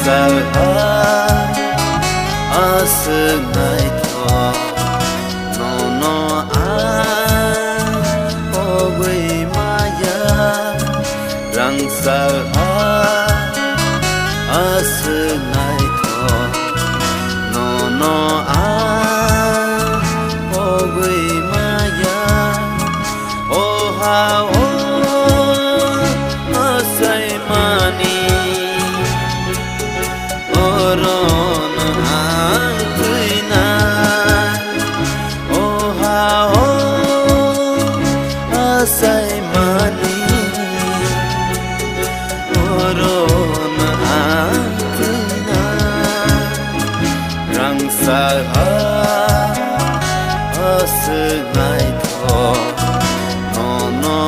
sao ngày thọ nó có quê mà ya rằng sao ngày thọ nó có quê mà ya ô ha ô say mani oron tuina o ha o say mani oron tuina rang sa ngày thọ nó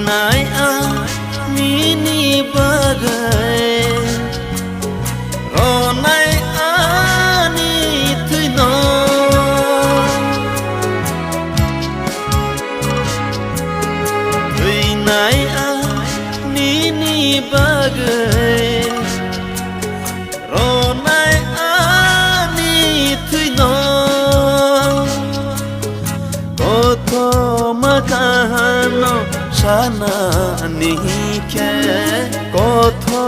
nai mini bagai ro nai ni thui no thui nai mini bagai ro nai ni thui no ko to makano sana नहीं के कोथो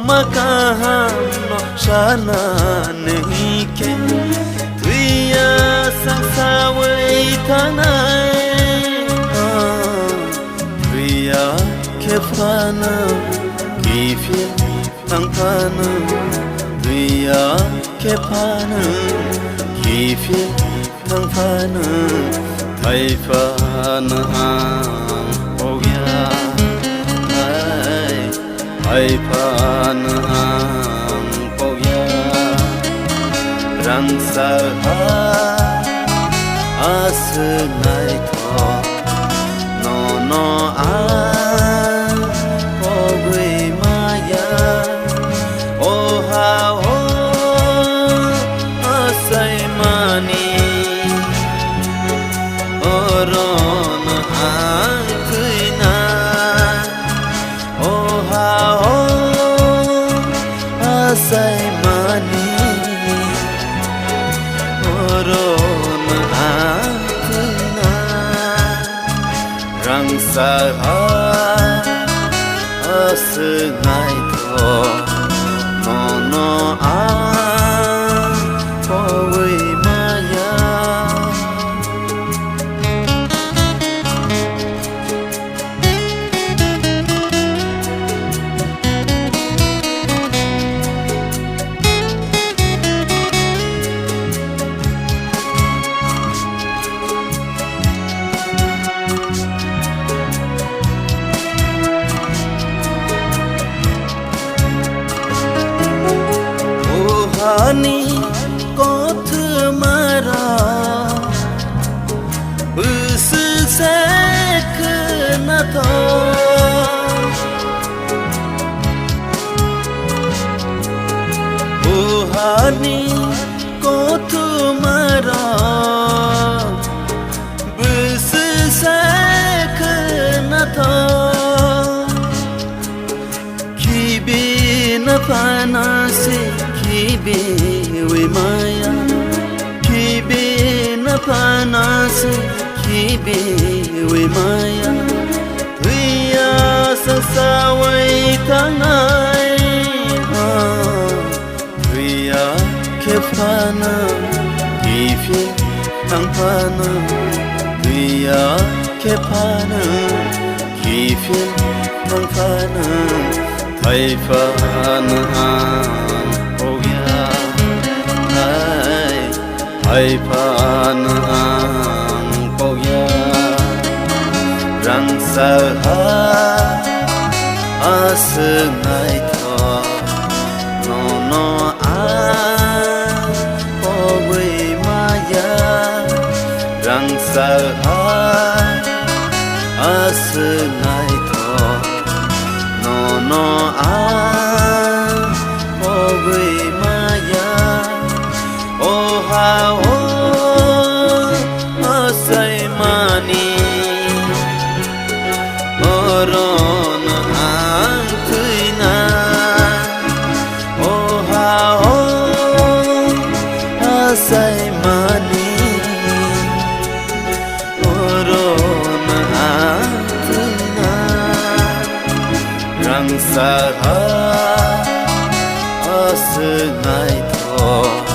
मकानो sana नहीं के तुया संसावे तनाए तुया के फाना कीफे तंकाना तुया के फाना कीफे तंकाना थाइफाना ai phan ang poya rang sa ngày thọ nó có quê mà ya ô ha ô say mani ô ron tuina say mani oron tuina rang sa ngày thọ nó có quê mà ya ani có thứ mara bus sẽ kena to ani có thứ mara bus sẽ kena to kibi na panasi kibe we maya kibe na panase kibe we maya tuya sa wai tangai tuya ke phana kife tang phana tuya ke phana kife tang phana thai phana ai phan ang poya rang sa ngày thọ saha asnai tho no no a pogui maya o ha o asai mani oron ang tuina o ha o asai mani oron ang tuina rang saha asnai tho